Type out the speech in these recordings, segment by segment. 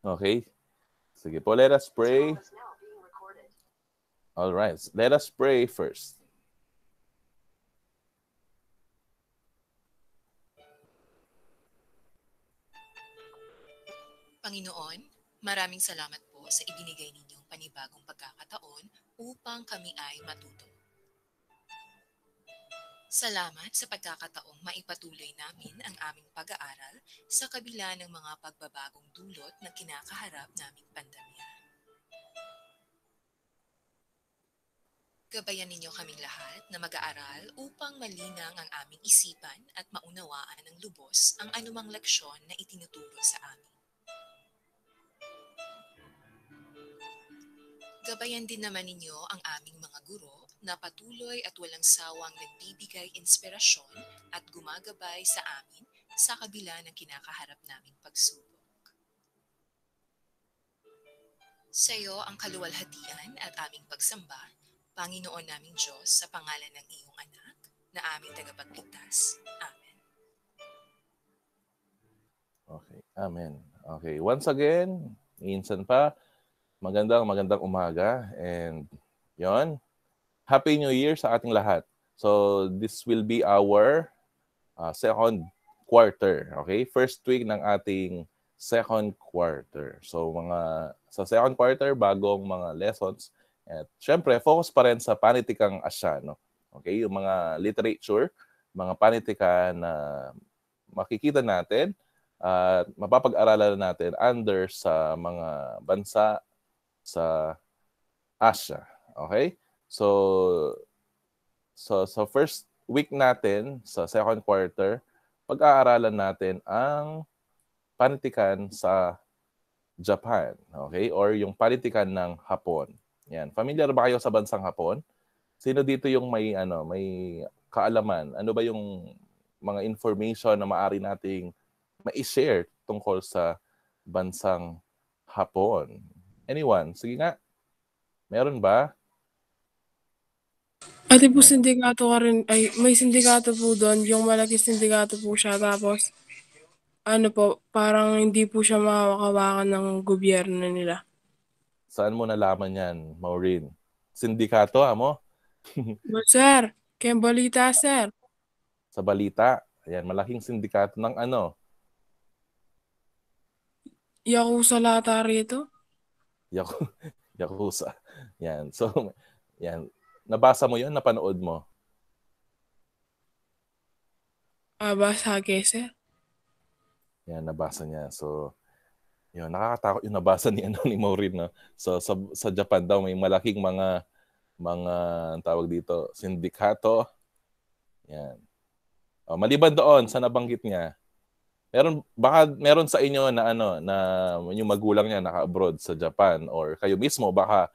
Okay? Sige po, let us pray. All right, let us pray first. Panginoon, maraming salamat po sa ibinigay ninyong panibagong pagkakataon upang kami ay matuto. Salamat sa pagkakataong maipatuloy namin ang aming pag-aaral sa kabila ng mga pagbabagong dulot na kinakaharap naming pandemya. Gabayan ninyo kaming lahat na mag-aaral upang malinang ang aming isipan at maunawaan ng lubos ang anumang leksyon na itinuturo sa amin. Gabayan din naman ninyo ang aming mga guro na patuloy at walang sawang nagbibigay inspirasyon at gumagabay sa amin sa kabila ng kinakaharap naming pagsubok. Sa iyo ang kaluwalhatian at aming pagsamba, Panginoon naming Diyos, sa pangalan ng iyong anak na aming tagapagligtas. Amen. Okay, amen. Okay, once again, minsan pa, magandang umaga. And yon, Happy New Year sa ating lahat. So this will be our second quarter. Okay, first week ng ating second quarter. So sa second quarter, bagong mga lessons. At syempre, focus pa rin sa panitikang Asyano. Okay, yung mga literature, mga panitika na makikita natin at mapapag-aralan natin under sa mga bansa sa Asia. Okay? So first week natin sa second quarter, pag-aaralan natin ang panitikan sa Japan, okay? Or yung panitikan ng Hapon. Yan. Familiar ba kayo sa bansang Hapon? Sino dito yung may kaalaman? Ano ba yung mga information na maaari nating ma-share tungkol sa bansang Hapon? Anyone? Sige nga. Meron ba? Ate po, Yan. sindikato ka rin, ay, may sindikato po doon, yung malaki sindikato po siya, tapos, ano po, parang hindi po siya mahawak-hawakan ng gobyerno nila. Saan mo nalaman yan, Maureen? Sindikato, mo? Sir, kaya balita, sir. Sa balita. Ayan, malaking sindikato ng ano? Yakuza lata rito. Yakuza. Yan. So, yan. Nabasa mo yun? Napanood mo? Aba, sage, sir. Yan, nabasa niya. So, yun, nakakatakot yung nabasa ni, ni Maureen. No? So, sa Japan daw, may malaking mga tawag dito, sindikato. Yan. Maliban doon, sa nabanggit niya, meron sa inyo na na yung magulang niya naka-abroad sa Japan or kayo mismo baka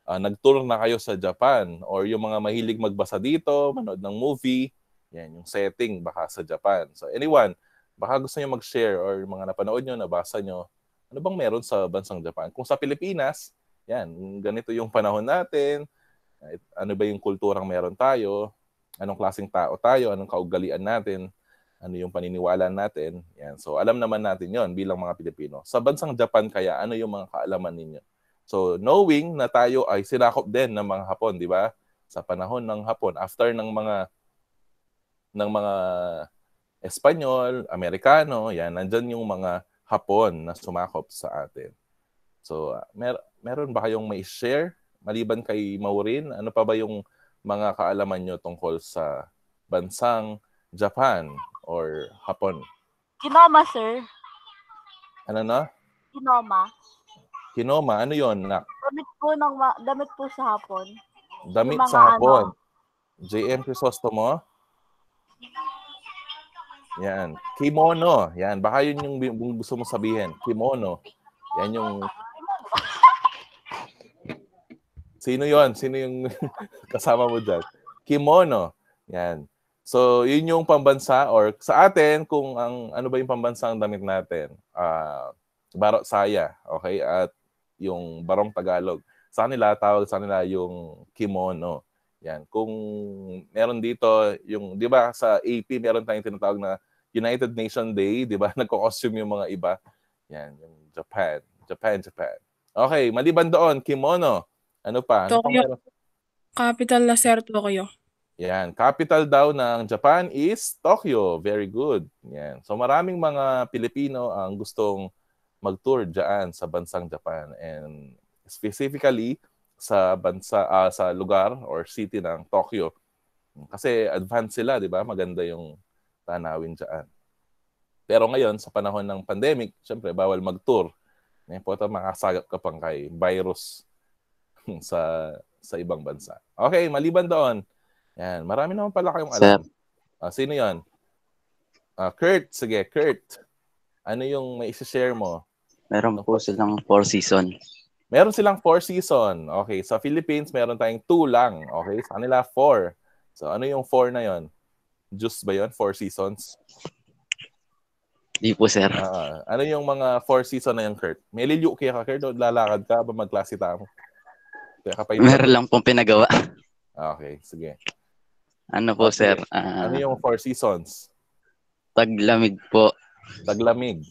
nag-tour na kayo sa Japan or yung mga mahilig magbasa dito, manood ng movie, yan yung setting baka sa Japan. So anyone, baka gusto niyo mag-share or mga napanood niyo, nabasa niyo, ano bang meron sa bansang Japan? Kung sa Pilipinas, yan, ganito yung panahon natin, ano ba yung kulturang meron tayo, anong klaseng tao tayo, anong kaugalian natin, ano yung paniniwala natin. Yan. So alam naman natin yon bilang mga Pilipino. Sa bansang Japan kaya, ano yung mga kaalaman ninyo? So knowing na tayo ay sinakop din ng mga Hapon, di ba? Sa panahon ng Hapon, after ng mga Espanyol, Amerikano, yan, nandyan yung mga Hapon na sumakop sa atin. So meron ba kayong may share maliban kay Maureen? Ano pa ba yung mga kaalaman nyo tungkol sa bansang Japan or Hapon? Kinoma, sir. Ano na? Kinoma. Kinoma, ano yon, nak? Damit po sa Hapon. Damit Yung mga sa Hapon. JM Crisostomo? Yan. Kimono. Yan. Baka yun yung gusto mo sabihin. Kimono. Yan yung... Sino yon? Sino yung kasama mo dyan? Kimono. Yan. So, yun yung pambansa or sa atin, kung ano ba yung pambansang damit natin? Barok Saya. Okay? At yung Barong Tagalog. Sa kanila, tawag sa kanila yung kimono. Yan. Kung meron dito, yung, di ba, sa AP, meron tayong tinatawag na United Nation Day, di ba? Nagko-costume yung mga iba. Yan, yung Japan. Japan. Okay, maliban doon, kimono. Ano pa? Ano pang Tokyo. meron? Capital na sir, Tokyo. Yan, capital daw ng Japan is Tokyo. Very good. Yan. So maraming mga Pilipino ang gustong mag-tour diyan sa bansang Japan, and specifically sa sa lugar or city ng Tokyo. Kasi advanced sila, 'di ba? Maganda yung tanawin diyan. Pero ngayon sa panahon ng pandemic, syempre bawal mag-tour. May po makasagap ka pang kay virus sa ibang bansa. Okay, maliban doon. Yan, marami naman pala kayong alam. Sino 'yon? Kurt, sige, Kurt. Ano yung may i-share mo? Meron po silang 4 season. Meron silang 4 season. Okay, sa Philippines meron tayong 2 lang. Okay, sa kanila 4. So ano yung 4 na 'yon? Juice ba 'yon? 4 seasons? Di po, sir. Ano yung mga 4 season na yung Kurt? May lilyo kaya ka, Kurt? Lalakad ka ba magklase mo? Meron lang pong pinagawa. Okay, sige. Ano po, Okay. sir? Ano yung 4 seasons? Taglamig po. Taglamig.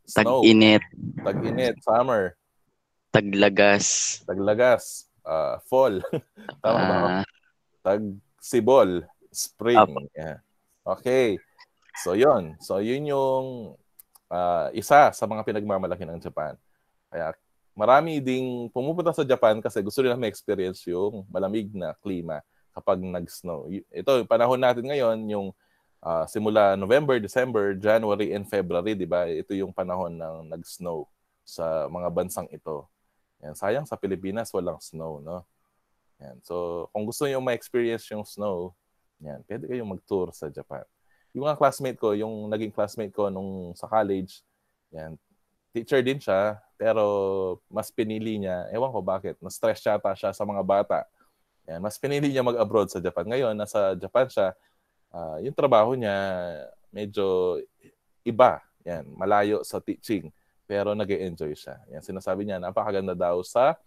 Snow. Tag-init. Tag-init. Summer. Taglagas. Taglagas. Fall. Tama ba? Tagsibol. Spring. Yeah. Okay. So yun. So yun yung isa sa mga pinagmamalaki ng Japan. Kaya marami ding pumupunta sa Japan kasi gusto nila ma-experience yung malamig na klima kapag nag-snow. Ito, yung panahon natin ngayon, yung simula November, December, January, and February, di ba? Ito yung panahon ng nag-snow sa mga bansang ito. Yan. Sayang sa Pilipinas, walang snow, no? Yan. So, kung gusto niyo ma-experience yung snow, yan, pwede kayong mag-tour sa Japan. Yung mga classmate ko, yung naging classmate ko nung sa college, yan, teacher din siya, pero mas pinili niya, ewan ko bakit, na-stress yata siya sa mga bata. Yan, mas pinili niya mag-abroad sa Japan. Ngayon, nasa Japan siya, yung trabaho niya medyo iba. Yan, malayo sa teaching, pero nag-e-enjoy siya. Yan, sinasabi niya, napakaganda daw sa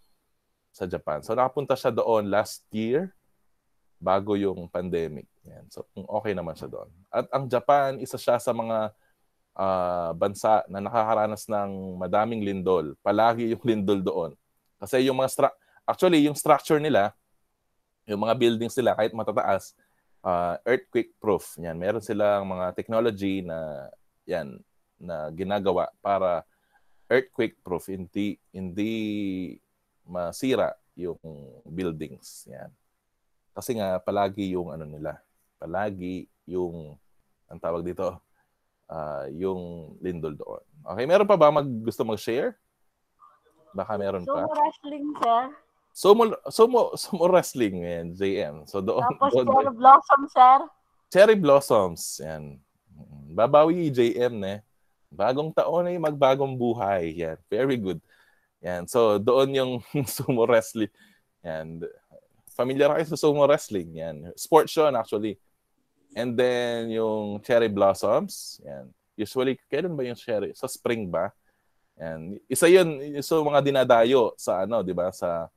Japan. So, nakapunta siya doon last year, bago yung pandemic. Yan. So, okay naman siya doon. At ang Japan, isa siya sa mga bansa na nakakaranas ng madaming lindol. Palagi yung lindol doon. Kasi yung mga actually yung structure nila, yung mga buildings nila kahit matataas, earthquake proof. Yan, meron silang mga technology na yan na ginagawa para earthquake proof, hindi masira yung buildings. Yan. Kasi nga palagi yung ano nila, palagi yung ang tawag dito, yung lindol doon. Okay, meron pa ba gusto mag-share? Baka meron pa. Sumo wrestling, sir. Sumo wrestling, yan, JM. So doon. Tapos cherry blossom, sir. Cherry blossoms, yan. Babawi JM, ne. Bagong taon ay magbagong buhay. Yan, very good. Yan. So doon yung sumo wrestling. Yan. Familiar kayo sa sumo wrestling, yan. Sports yun actually. And then yung cherry blossoms, yan. Usually, kailan ba yung cherry? Sa spring ba? Yan. Isa yun, so mga dinadayo sa ano, 'di ba? Sa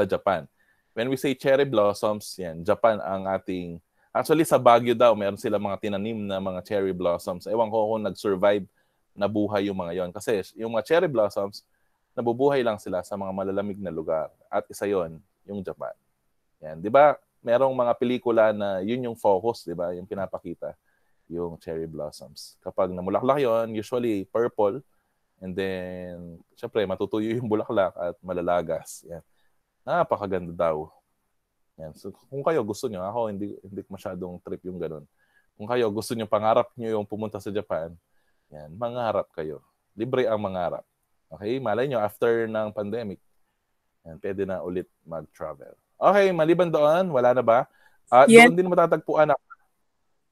Japan. When we say cherry blossoms, yan, Japan ang ating actually sa Baguio daw, meron sila mga tinanim na mga cherry blossoms. Ewan ko kung nag-survive na buhay yung mga yon kasi yung mga cherry blossoms nabubuhay lang sila sa mga malalamig na lugar at isa yon yung Japan. Yan, 'di ba? Merong mga pelikula na yun yung focus, 'di ba? Yung pinapakita yung cherry blossoms. Kapag namulaklak yon, usually purple, and then syempre matutuyo yung bulaklak at malalagas. Yan. Napakaganda daw. Yan. So, kung kayo gusto niyo, ako hindi masyadong trip yung ganun. Kung kayo gusto niyo, pangarap niyo yung pumunta sa Japan, yan, mangarap kayo. Libre ang mangarap. Okay? Malay niyo after ng pandemic, yan, pwede na ulit mag-travel. Okay, maliban doon, wala na ba? Doon din matatagpuan ang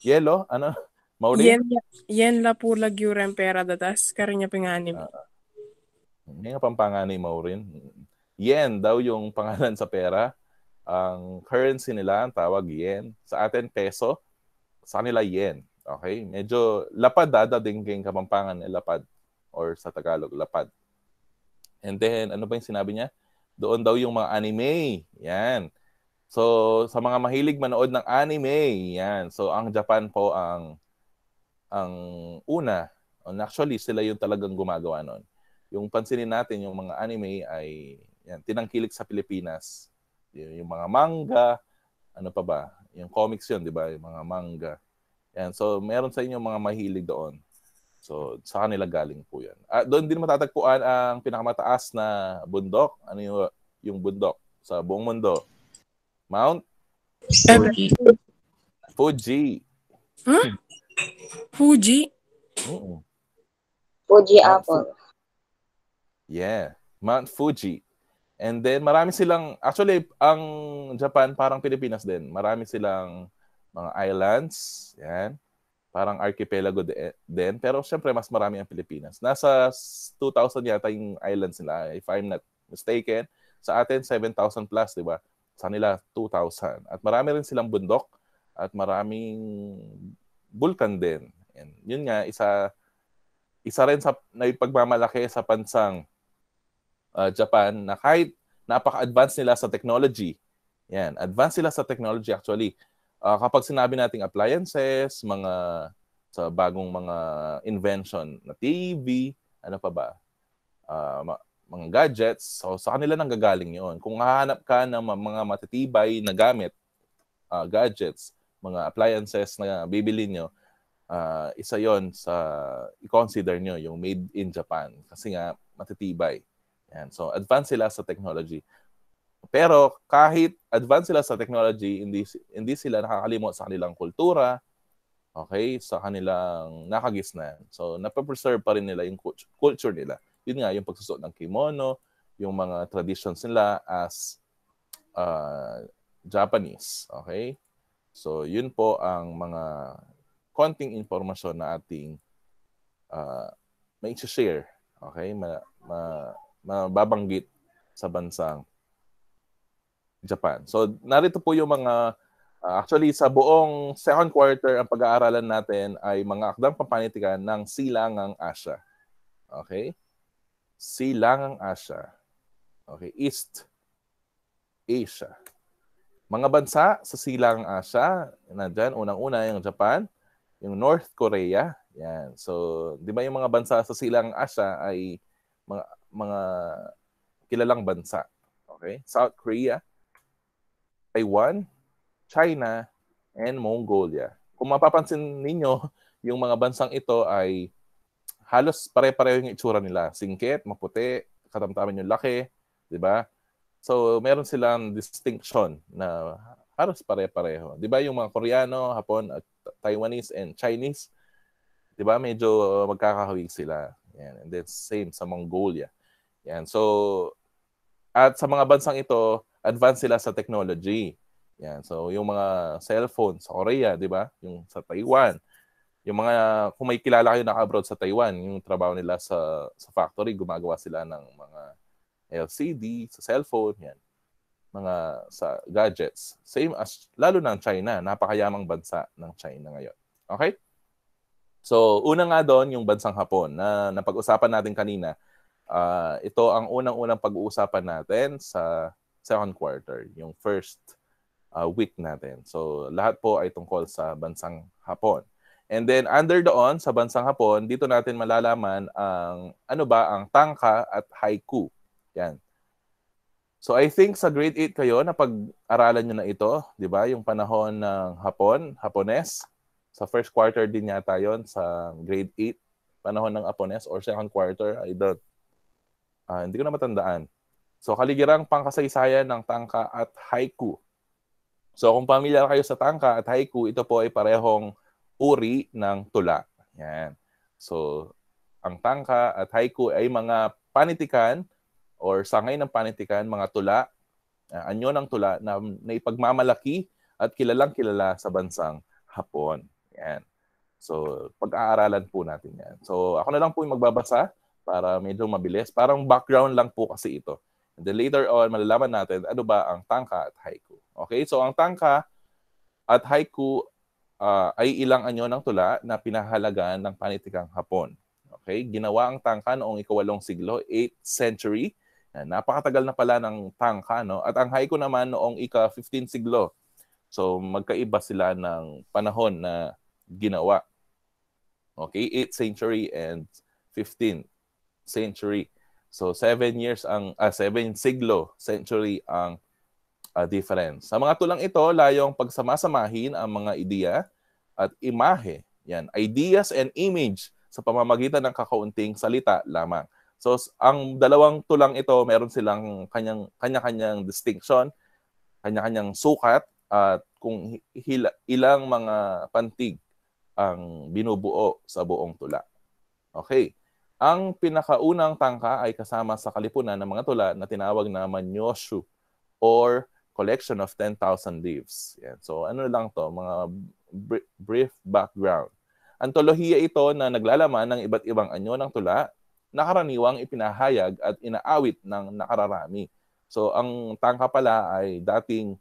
Yelo, ano? Maulin? Yen la pula gyurem pera datas, karinya pinganim. Ngayon pampanganay Maulin. Yen daw yung pangalan sa pera. Ang currency nila, ang tawag yen. Sa atin, peso. Sa kanila, yen. Okay? Medyo lapad, dadadingking kapampangan lapad. Or sa Tagalog, lapad. And then, ano ba yung sinabi niya? Doon daw yung mga anime. Yan. So, sa mga mahilig manood ng anime, yan. So, ang Japan po ang una. And actually, sila yung talagang gumagawa nun. yung pansinin natin, yung mga anime ay yan, tinangkilik sa Pilipinas. Yung mga manga, ano pa ba? Yung comics yun, di ba? Yung mga manga. Yan. So, meron sa inyo mga mahilig doon. So, sa kanila galing po yan. Doon din matatagpuan ang pinakamataas na bundok. Ano yung bundok sa buong mundo? Mount Fuji. Fuji. Huh? Fuji? Mm-mm. Fuji Mount Apple. Yeah, Mount Fuji. And then marami silang, actually, ang Japan parang Pilipinas din. Marami silang mga islands. Yan. Parang archipelago din. Pero syempre, mas marami ang Pilipinas. Nasa 2,000 yata yung islands nila, if I'm not mistaken. Sa atin, 7,000 plus, di ba? Sa nila, 2,000. At marami rin silang bundok at maraming bulkan din. And yun nga, isa rin sa naipagmamalaki sa bansang Japan na kahit napaka-advance nila sa technology. Yan, advance sila sa technology actually. Kapag sinabi nating appliances, sa bagong mga invention na TV, ano pa ba? Mga gadgets, so sa kanila nanggagaling 'yon. Kung hahanap ka ng mga matitibay na gamit, gadgets, mga appliances na bibili nyo, isa 'yon sa i-consider nyo, yung made in Japan. Kasi nga, matitibay. Yan. So, advance sila sa technology. Pero kahit advance sila sa technology, hindi sila nakakalimot sa kanilang kultura, okay, sa kanilang nakagisnan. So, napapreserve pa rin nila yung culture nila. Yun nga, yung pagsusuot ng kimono, yung mga traditions nila as Japanese. Okay? So, yun po ang mga konting informasyon na ating may share. Okay? Mababanggit sa bansang Japan. So, narito po yung mga, actually, sa buong second quarter, ang pag-aaralan natin ay mga akdang pampanitikan ng Silangang Asya. Okay? Silangang Asya. Okay? East Asia. Mga bansa sa Silangang Asya, nandyan, unang-una yung Japan, yung North Korea. Yan. So, di ba yung mga bansa sa Silangang Asya ay mga kilalang bansa. Okay? South Korea, Taiwan, China, and Mongolia. Kung mapapansin ninyo, yung mga bansang ito ay halos pare-pareho yung itsura nila. Singkit, maputi, katamtaman yung laki, di ba? So, meron silang distinction na halos pare-pareho. Di ba yung mga Koreano, Hapon, at Taiwanese, and Chinese, di ba medyo magkakahawig sila. Yan. And then same sa Mongolia. Yan. So, at sa mga bansang ito, advance sila sa technology. Yan. So, yung mga cellphone sa Korea, di ba? Yung sa Taiwan. Yung mga, kung may kilala kayo naka-abroad sa Taiwan, yung trabaho nila sa factory, gumagawa sila ng mga LCD, sa cellphone, yan. Mga sa gadgets. Same as, lalo ng China. Napakayamang bansa ng China ngayon. Okay? So, una nga doon, yung bansang Hapon na napag-usapan natin kanina. Ito ang unang-unang pag-uusapan natin sa second quarter, yung first week natin. So, lahat po ay tungkol sa bansang Hapon. And then, under doon, sa bansang Hapon, dito natin malalaman ang, ano ba, ang tangka at haiku. Yan. So, I think sa grade 8 kayo, napag-aralan nyo na ito, di ba? Yung panahon ng Hapones. Sa first quarter din yata yon sa grade 8, panahon ng Hapones or second quarter, hindi ko na matandaan. So, kaligirang pangkasaysayan ng tangka at haiku. So, kung pamilyar kayo sa tangka at haiku, ito po ay parehong uri ng tula. Yan. So, ang tangka at haiku ay mga panitikan or sangay ng panitikan, mga tula, anyo ng tula na ipagmamalaki at kilalang-kilala sa bansang Hapon. Yan. So, pag-aaralan po natin yan. So, ako na lang po yung magbabasa para medyo mabilis. Parang background lang po kasi ito. And then later on, malalaman natin ano ba ang tangka at haiku. Okay? So, ang tangka at haiku ay ilang anyo ng tula na pinahalagaan ng panitikang Hapon. Okay? Ginawa ang tangka noong ika-8 siglo, 8th century. Napakatagal na pala ng tangka, no? At ang haiku naman noong ika-15 siglo. So, magkaiba sila ng panahon na ginawa. Okay? 8th century and 15th century. So 7 century ang difference. Sa mga tulang ito, layong pagsamasamahin ang mga ideya at imahe. Yan, ideas and image sa pamamagitan ng kakaunting salita lamang. So ang dalawang tulang ito, meron silang kanya-kanyang distinction, kanya-kanyang sukat at kung ilang mga pantig ang binubuo sa buong tula. Okay. Ang pinakaunang tangka ay kasama sa kalipunan ng mga tula na tinawag na Manyoshu or collection of 10,000 leaves. Yan. So ano lang to, mga brief background. Antolohiya ito na naglalaman ng iba't ibang anyo ng tula na karaniwang ipinahayag at inaawit ng nakararami. So ang tangka pala ay dating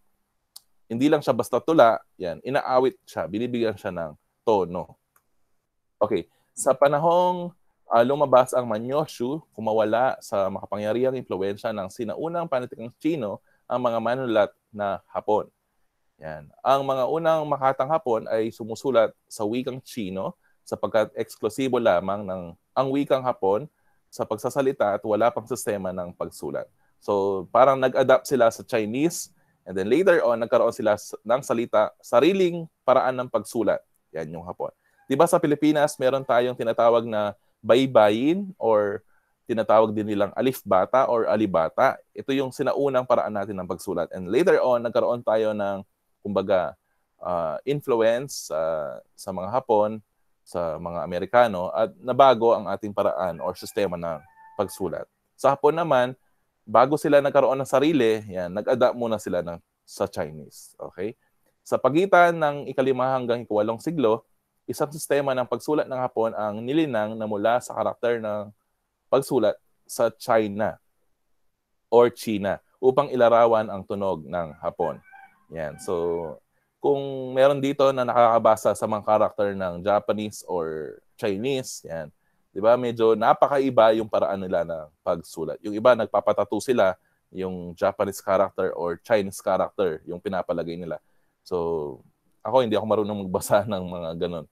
hindi lang siya basta tula, yan, inaawit siya, binibigyan siya ng tono. Okay, sa panahong lumabas ang Manyoshu, kumawala sa makapangyarihang impluwensya ng sinaunang panitikang Chino ang mga manulat na Hapon. Yan. Ang mga unang makatang Hapon ay sumusulat sa wikang Chino sapagkat eksklusibo lamang ng ang wikang Hapon sa pagsasalita at wala pang sistema ng pagsulat. So parang nag-adapt sila sa Chinese and then later on nagkaroon sila ng sariling paraan ng pagsulat. Yan yung Hapon. Diba sa Pilipinas meron tayong tinatawag na baybayin or tinatawag din nilang alifbata or alibata. Ito yung sinaunang paraan natin ng pagsulat. And later on, nagkaroon tayo ng, kumbaga, influence sa mga Hapon, sa mga Amerikano, at nabago ang ating paraan or sistema ng pagsulat. Sa Hapon naman, bago sila nagkaroon ng sarili, yan, nag-adapt muna sila sa Chinese. Okay? Sa pagitan ng ika-5 hanggang ika-8 siglo, isang sistema ng pagsulat ng Hapon ang nilinang na mula sa karakter ng pagsulat sa China or China upang ilarawan ang tunog ng Hapon. Yan. So, kung meron dito na nakakabasa sa mga karakter ng Japanese or Chinese, yan, di ba, medyo napakaiba yung paraan nila ng pagsulat. Yung iba, nagpapatato sila yung Japanese character or Chinese character, yung pinapalagay nila. So, ako, hindi ako marunong magbasa ng mga ganun.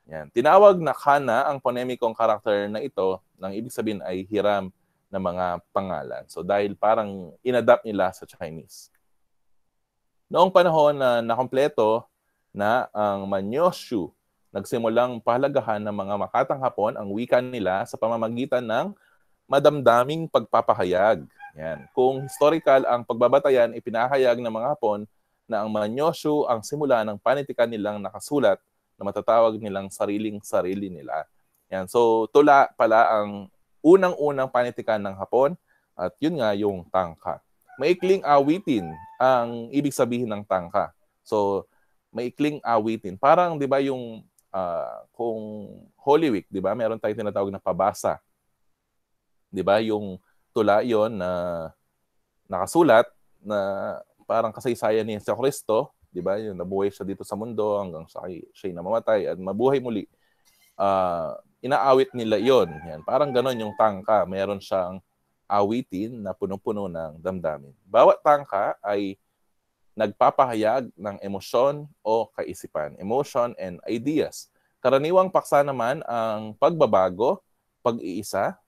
Yan. Tinawag na kana ang ponemikong karakter na ito, nang ibig sabihin ay hiram na mga pangalan. So dahil parang inadapt nila sa Chinese. Noong panahon na nakompleto na ang Manyoshu, nagsimulang pahalagahan ng mga makatang Hapon ang wika nila sa pamamagitan ng madamdaming pagpapahayag. Yan. Kung historical ang pagbabatayan, ipinahayag ng mga Hapon na ang Manyoshu ang simula ng panitikan nilang nakasulat na matatawag nilang sariling-sarili nila. Yan. So, tula pala ang unang-unang panitikan ng Hapon at yun nga yung tangka. Maikling awitin ang ibig sabihin ng tangka. So, maikling awitin. Parang, di ba, yung kung Holy Week, di ba, meron tayong tinatawag na pabasa. Di ba, yung tula yon na nakasulat na parang kasaysayan ni Jesu Cristo, di ba? Yung nabuhay siya dito sa mundo hanggang siya'y namamatay at mabuhay muli. Inaawit nila yon. Yan. Parang ganon yung tangka. Meron siyang awitin na punong-puno ng damdamin. Bawat tangka ay nagpapahayag ng emosyon o kaisipan. Emotion and ideas. Karaniwang paksa naman ang pagbabago, pag-iisa.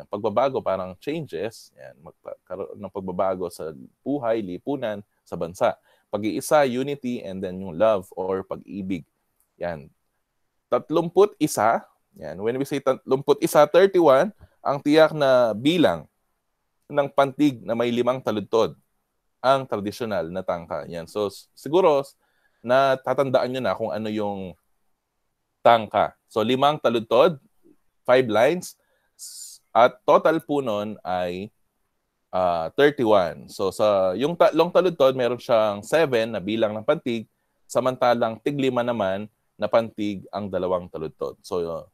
Pagbabago parang changes. Yan. Magkaroon ng pagbabago sa buhay, lipunan, sa bansa. Pag-iisa, unity, and then yung love or pag-ibig. Yan. 31. Yan. When we say 31, 31, ang tiyak na bilang ng pantig na may 5 taludtod. Ang tradisyonal na tangka. Yan. So, siguro, natatandaan nyo na kung ano yung tangka. So, 5 taludtod, 5 lines, at total po nun ay 31. So sa yung tatlong taludtod, meron siyang 7 na bilang ng pantig, samantalang tig-5 naman na pantig ang 2 taludtod. So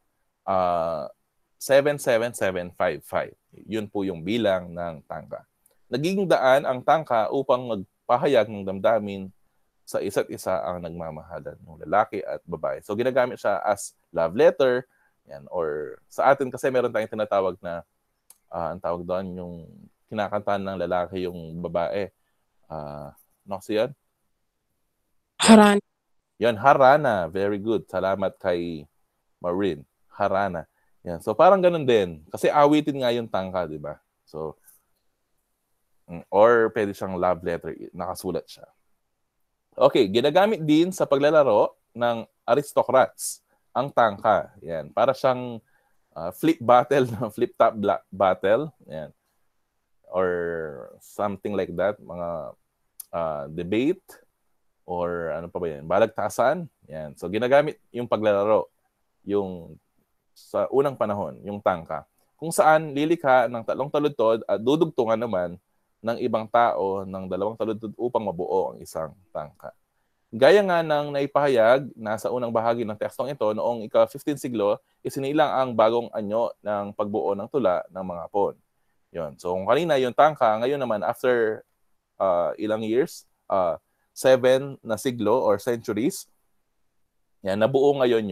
77755. Yun po yung bilang ng tangka. Naging daan ang tangka upang magpahayag ng damdamin sa isa't isa ang nagmamahalan ng lalaki at babae. So ginagamit siya as love letter, yan, or sa atin kasi meron tayong tinatawag na ang tawag doon yung kinakantahan ng lalaki yung babae. Ano kasi yan? Harana. Yan, harana. Very good. Salamat kay Maureen. Harana. Yan. So parang ganun din. Kasi awitin nga yung tangka, di ba? So, or pwede siyang love letter, nakasulat siya. Okay, ginagamit din sa paglalaro ng aristocrats ang tangka. Yan. Para siyang flip battle, flip top battle. Yan. Or something like that. Mga debate or ano pa ba yan? Balagtasan. Yan. So ginagamit yung paglalaro yung sa unang panahon, yung tangka. Kung saan lilikha ng 3 taludtod at dudugtungan naman ng ibang tao ng 2 taludtod upang mabuo ang isang tangka. Gaya nga ng naipahayag nasa unang bahagi ng tekstong ito, noong ika-15 siglo, isinilang ang bagong anyo ng pagbuo ng tula ng mga Hapon. Yun. So kung kanina yung tangka, ngayon naman after ilang years, 7 na siglo or centuries, yan, nabuo ngayon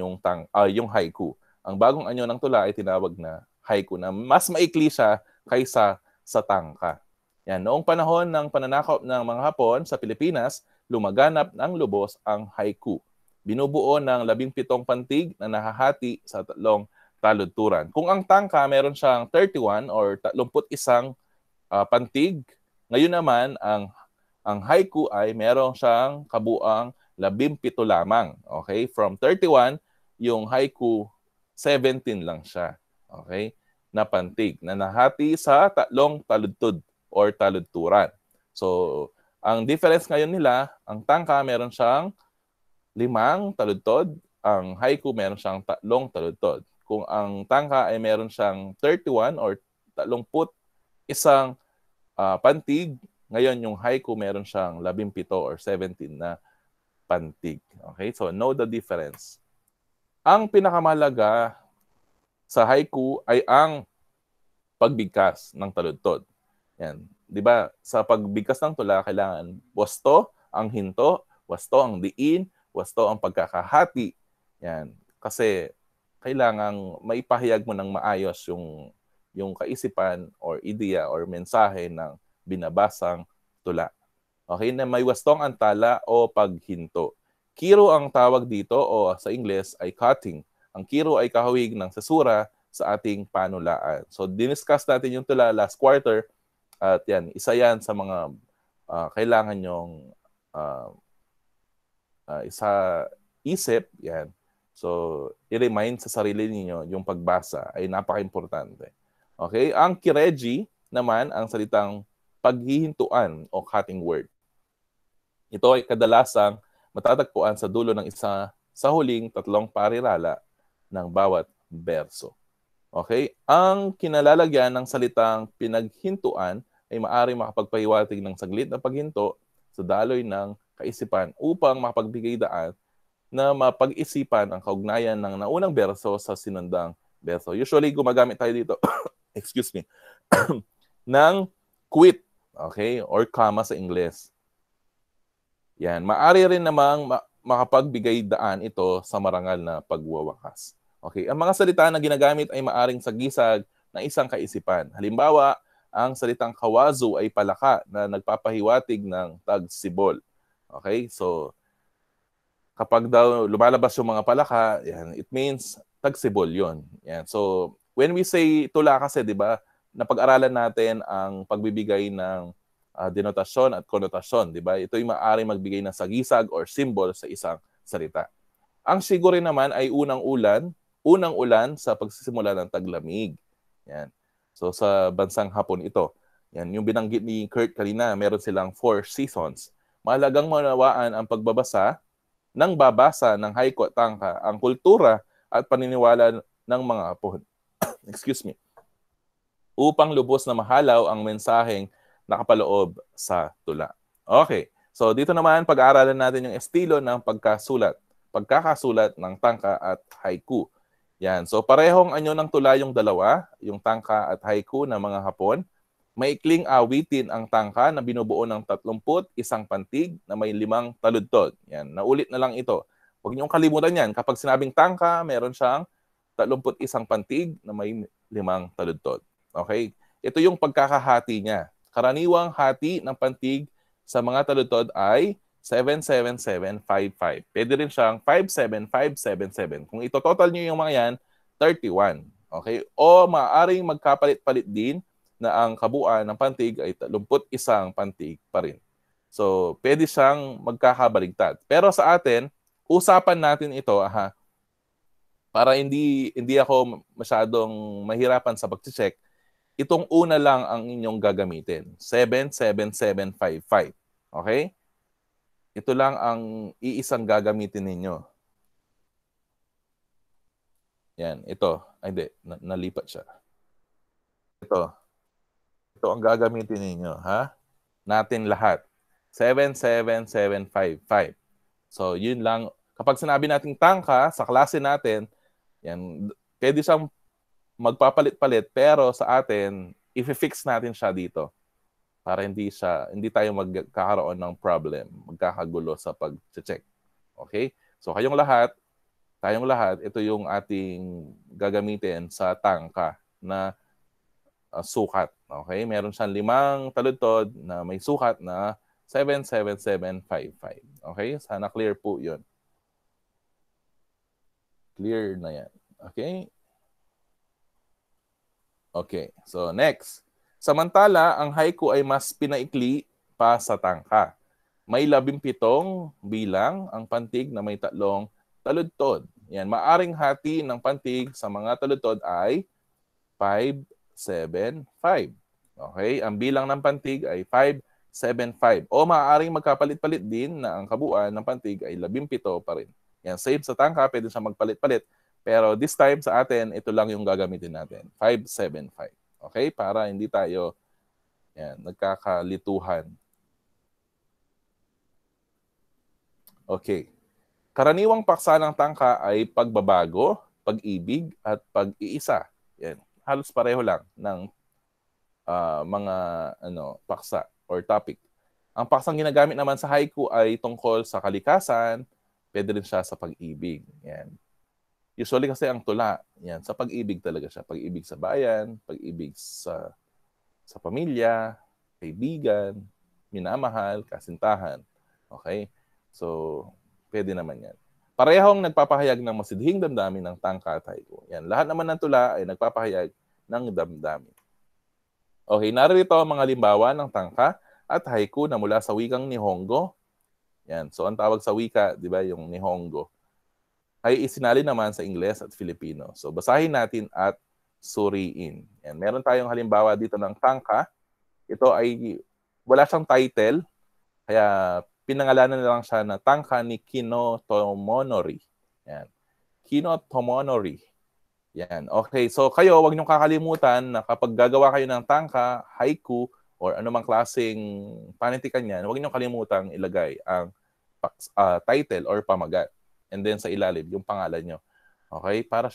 yung haiku. Ang bagong anyo ng tula ay tinawag na haiku na mas maikli siya kaysa sa tangka. Yan, noong panahon ng pananakop ng mga Hapon sa Pilipinas, lumaganap ng lubos ang haiku. Binubuo ng 17 pantig na nahahati sa 3 taludturan. Kung ang tangka meron siyang 31 or 31 pantig, ngayon naman ang haiku ay meron siyang kabuang 17 lamang. Okay? From 31, yung haiku 17 lang siya. Okay? Na pantig na nahati sa 3 taludtod or taludturan. So, ang difference ngayon nila, ang tangka meron siyang 5 taludtod, ang haiku meron siyang 3 taludtod. Kung ang tangka ay meron siyang 31 or 31 pantig, ngayon yung haiku meron siyang 17 or 17 na pantig. Okay? So, know the difference. Ang pinakamahalaga sa haiku ay ang pagbigkas ng taludtod. Yan. 'Di ba? Sa pagbigkas ng tula, kailangan wasto ang hinto, wasto ang diin, wasto ang pagkakahati. Yan. Kasi kailangang maipahayag mo ng maayos yung kaisipan or ideya or mensahe ng binabasang tula. Okay? Na may wastong antala o paghinto. Kiro ang tawag dito o sa Ingles ay cutting. Ang kiro ay kahawig ng sesura sa ating panulaan. So, diniscuss natin yung tula last quarter at yan, isa yan sa mga kailangan nyong isa isip. Yan. So, i-remind sa sarili niyo yung pagbasa ay napaka-importante. Okay? Ang kireji naman ang salitang paghihintuan o cutting word. Ito ay kadalasang matatagpuan sa dulo ng isa sa huling 3 parirala ng bawat berso. Okay? Ang kinalalagyan ng salitang pinaghintuan ay maaari makapagpahiwatig ng saglit na paghinto sa daloy ng kaisipan upang makapagbigay daan na mapag-isipan ang kaugnayan ng naunang berso sa sinundang berso. Usually, gumagamit tayo dito, excuse me, ng quit, okay? Or comma sa Ingles. Yan. Maaari rin namang makapagbigay daan ito sa marangal na pagwawakas. Okay, ang mga salita na ginagamit ay maaring sagisag ng isang kaisipan. Halimbawa, ang salitang kawazu ay palaka na nagpapahiwatig ng tagsibol. Okay, so kapag daw lumalabas yung mga palaka, yan, it means tagsibol yun. Yan. So when we say tula kasi, di ba, napag-aralan natin ang pagbibigay ng denotasyon at konotasyon, di ba? Ito ay maaaring magbigay ng sagisag or symbol sa isang salita. Ang siguri naman ay unang ulan sa pagsisimula ng taglamig. Yan. So sa bansang Hapon ito. Yan, yung binanggit ni Kurt kanina, meron silang 4 seasons. Mahalagang manawaan ang pagbabasa ng babasa ng haiku at tangka, ang kultura at paniniwala ng mga Hapon. Excuse me. Upang lubos na mahalaw ang mensaheng nakapaloob sa tula. Okay. So dito naman pag-aaralan natin yung estilo ng pagkakasulat ng tangka at haiku. Yan. So parehong anyo ng tula yung dalawa, yung tangka at haiku ng mga Hapon. Maikling awitin ang tangka na binubuo ng 31 pantig na may 5 taludtod. Yan. Naulit na lang ito. Huwag niyong kalimutan yan. Kapag sinabing tangka, meron siyang 31 pantig na may 5 taludtod. Okay? Ito yung pagkakahati niya. Karaniwang hati ng pantig sa mga taludtod ay 77755. Pwede rin siyang 57577. Kung ito-total nyo yung mga yan, 31. Okay? O maaaring magkapalit-palit din na ang kabuuan ng pantig ay 31 pantig pa rin. So, pwede siyang magkakabaligtad. Pero sa atin, usapan natin ito, para hindi ako masyadong mahirapan sa pag-check. Itong una lang ang inyong gagamitin. 77755. Okay? Ito lang ang iisang gagamitin ninyo. Yan, ito. Ay, hindi. Nalipat siya. Ito. Ito ang gagamitin ninyo, ha? Natin lahat. 77755. So, yun lang. Kapag sinabi nating tangka sa klase natin, yan, pwede siyang magpapalit-palit, pero sa atin, i-fix natin siya dito para hindi tayo magkakaroon ng problem, magkakagulo sa pag-check. Okay? So tayong lahat, ito yung ating gagamitin sa tangka na sukat. Okay? Meron siyang 5 taludtod na may sukat na 77755. Okay? Sana clear po 'yun. Clear na yan. Okay? Okay. So next. Samantala, ang haiku ay mas pinaikli pa sa tangka. May 17 bilang ang pantig na may 3 taludtod. Yan, maaring hati ng pantig sa mga taludtod ay 5, 7, 5. Okay? Ang bilang ng pantig ay 5, 7, 5. O maaaring magkapalit-palit din na ang kabuuan ng pantig ay 17 pa rin. Yan, same sa tangka, pwede siya magpalit-palit. Pero this time sa atin, ito lang yung gagamitin natin. 5, 7, 5. Okay? Para hindi tayo nagkakalituhan. Okay. Karaniwang paksa ng tangka ay pagbabago, pag-ibig, at pag-iisa. Yan. Halos pareho lang ng mga paksa or topic. Ang paksang ginagamit naman sa haiku ay tungkol sa kalikasan, pwede rin siya sa pag-ibig. Yan. Usually kasi ang tula, yan, sa pag-ibig talaga siya. Pag-ibig sa bayan, pag-ibig sa pamilya, kaibigan, minamahal, kasintahan. Okay? So, pwede naman yan. Parehong nagpapahayag ng masidhing damdamin ng tangka at haiku. Yan. Lahat naman ng tula ay nagpapahayag ng damdamin. Okay, narito ang mga halimbawa ng tangka at haiku na mula sa wikang Nihongo. Yan. So, ang tawag sa wika, di ba, yung Nihongo, ay isinali naman sa Ingles at Filipino. So, basahin natin at suriin. Yan. Meron tayong halimbawa dito ng tangka. Ito ay, wala siyang title, kaya pinangalanan na lang siya na tangka ni Kino Tomonori. Yan. Kino Tomonori. Yan. Okay, so kayo, huwag niyong kakalimutan na kapag gagawa kayo ng tangka, haiku, or anumang klaseng panitikan yan, huwag niyong kalimutan ilagay ang title or pamagat. And then sa ilalim, yung pangalan nyo. Okay? Para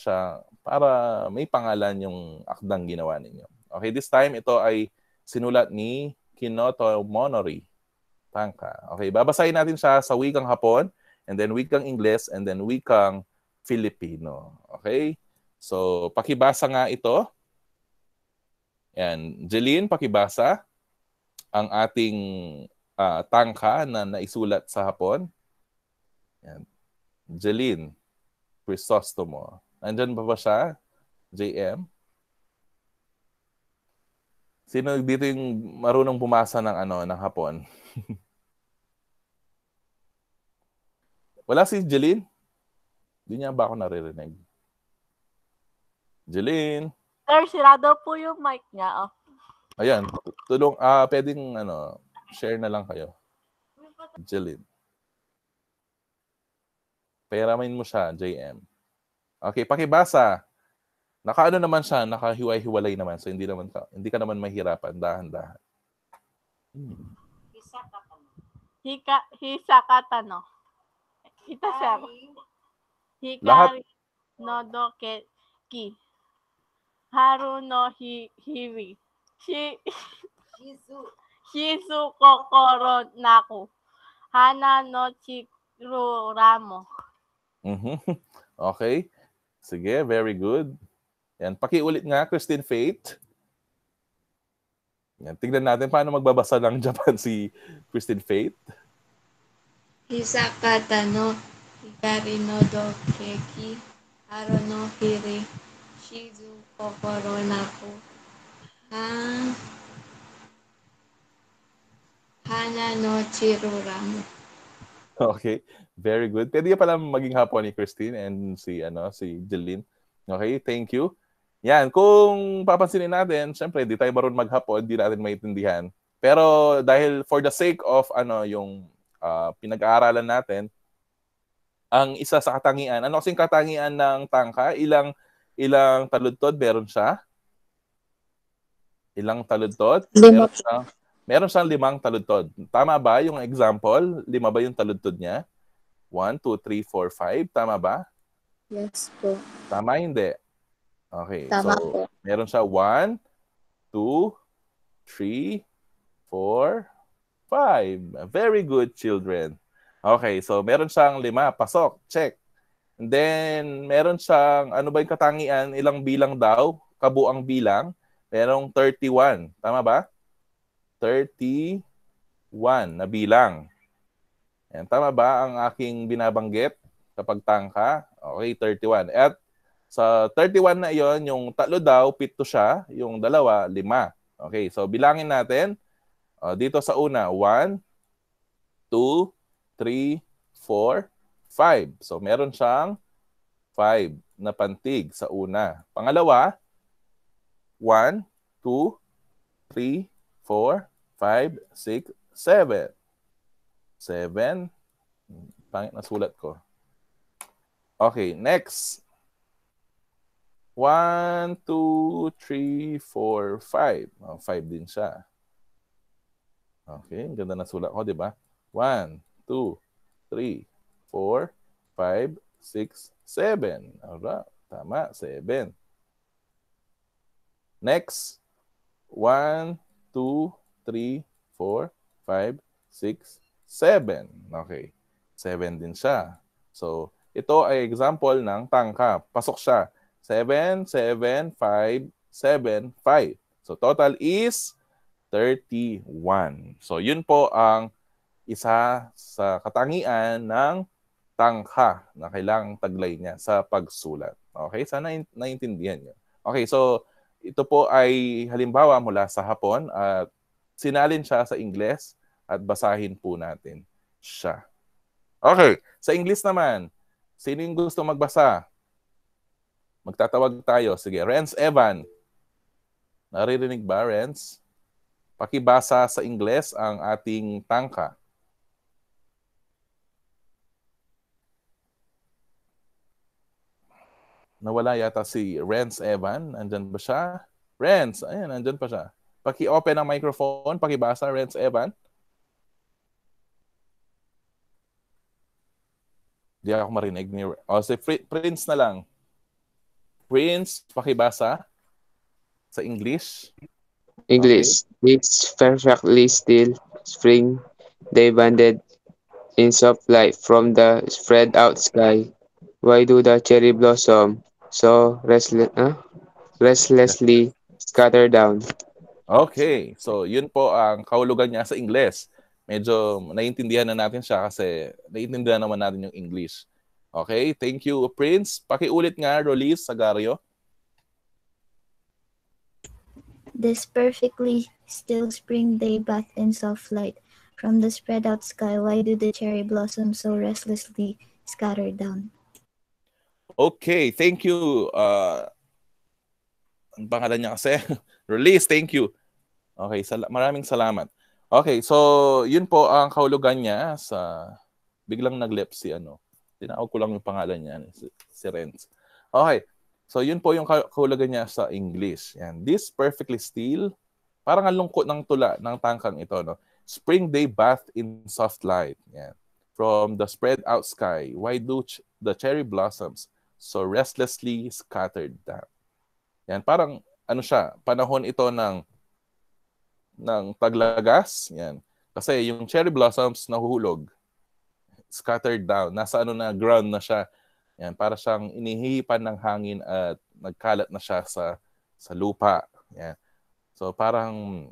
may pangalan yung akdang ginawa ninyo. Okay? This time, ito ay sinulat ni Kino Tomonori. Tangka. Okay? Babasahin natin siya sa wikang Hapon, and then wikang Ingles, and then wikang Filipino. Okay? So, pakibasa nga ito. Yan. Jeline, pakibasa ang ating tangka na naisulat sa Hapon. Yan. Jeline Crisostomo. Nandyan ba siya? JM? Sino dito yung marunong bumasa ng Hapon? Wala si Jeline? Hindi niya ba ako naririnig? Jeline? Sir, sirado po yung mic niya. Oh. Ayan. Pwedeng share na lang kayo. Jeline. Pairamin mo siya, JM. Okay, pakibasa. Nakaano naman siya, nakahiwalay-hiwalay naman. So hindi ka naman mahirapan, dahan-dahan. Hisakatano. Ito, sir. Lahat. Hikari no dokeki. Haru no hiwi. Shizu kokoro naku. Hana no chiruramo. Okay. Sige, very good. Yan, pakiulit nga, Christine Faith. Yan, tignan natin paano magbabasa ng Japan si Christine Faith. Hisakata no hikari no dokeki haru no hiri Shizuko Koronaku. Hana no Chiruramo. Okay, very good. Pwede pala maging hapon ni Christine and si Jeline. Okay, thank you. Yan, kung papansinin natin, syempre di tayo marunong maghapon, di natin maintindihan. Pero dahil for the sake of yung pinag-aaralan natin, ang isa sa katangian, ano kasing katangian ng tangka? Ilang taludtod meron siya? Ilang taludtod? Meron siyang 5 taludtod. Tama ba yung example? 5 ba yung taludtod niya? 1, 2, 3, 4, 5. Tama ba? Yes po. Tama, hindi? Okay. Tama so, po. meron siya 1, 2, 3, 4, 5. Very good, children. Okay. So, meron siyang 5. Pasok. Check. And then, meron siyang, ano ba yung katangian? Ilang bilang daw? Kabuang bilang? Merong 31. Tama ba? 31 na bilang. Yan, tama ba ang aking binabanggit kapag tangka? Okay, 31. At sa 31 na iyon, yung 3 daw, 7 siya. Yung 2, 5. Okay, so bilangin natin. Dito sa una, 1, 2, 3, 4, 5. So meron siyang 5 na pantig sa una. Pangalawa, 1, 2, 3, 4, 5, 6, 7. 7. Pangit na sulat ko. Okay, next. 1, 2, 3, 4, 5. 5 din siya. Okay, ganda na sulat ko, di ba? 1, 2, 3, 4, 5, 6, 7. Alright, tama, 7. Next. 1, 2, 3, 4, 5, 6, 7. Okay. 7 din siya. So, ito ay example ng tangka. Pasok siya. 7, 7, 5, 7, 5. So, total is 31. So, yun po ang isa sa katangian ng tangka na kailangang taglay niya sa pagsulat. Okay? Sana naintindihan niyo. Okay, so ito po ay halimbawa mula sa Hapon at sinalin siya sa Ingles at basahin po natin siya. Okay, sa Ingles naman, sino yung gusto magbasa? Magtatawag tayo. Sige, Renz Evan. Naririnig ba, Renz? Pakibasa sa Ingles ang ating tangka. Nawala yata si Renz Evan. Andyan ba siya? Renz, ayan, andyan pa siya. Paki-open ang microphone, pakibasa, Renz Evan. Di ako marinig. Si Prince na lang. Prince, pakibasa sa English. English. Okay. It's perfectly still. Spring, they banded in soft light from the spread out sky. Why do the cherry blossom so restlessly scatter down? Okay. So, yun po ang kahulugan niya sa English. Medyo naiintindihan na natin siya kasi naiintindihan naman natin yung English. Okay? Thank you, Prince. Pakiulit nga, Rolis Sagario. This perfectly still spring day bath in soft light from the spread out sky. Why do the cherry blossoms so restlessly scatter down? Okay, thank you. Ang pangalan niya kasi? Release, thank you. Okay, maraming salamat. Okay, so yun po ang kahulugan niya sa biglang naglip si tinawag ko lang yung pangalan niya, si Renz. Okay, so yun po yung kahulugan niya sa English. Yan. This perfectly still, parang ang lungkot ng tula ng tangkang ito. No? Spring day bath in soft light. Yan. From the spread out sky, why do the cherry blossoms so restlessly scattered down? Yan, parang siya, panahon ito ng taglagas. Yan. Kasi yung cherry blossoms nahuhulog, scattered down, nasa ground na siya. Yan, para siyang inihipan ng hangin at nagkalat na siya sa lupa. Yan. So parang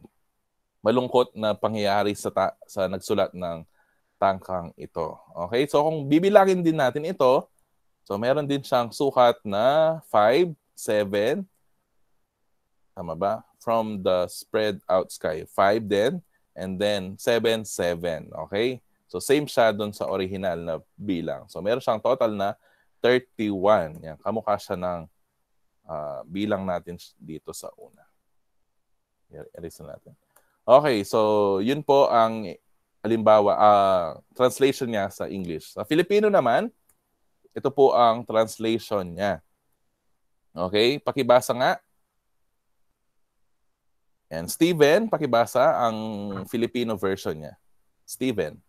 malungkot na pangyayari sa nagsulat ng tangkang ito. Okay? So kung bibilangin din natin ito, so meron din siyang sukat na 5, 7. Tama ba? From the spread out sky. 5 din. And then 7, 7. Okay? So same siya doon sa original na bilang. So meron siyang total na 31. Yan. Kamukha siya ng bilang natin dito sa una. Erase natin. Okay, so yun po ang halimbawa, translation niya sa English. Sa Filipino naman, ito po ang translation niya. Okay, pakibasa nga. And Steven, pakibasa ang Filipino version niya. Steven.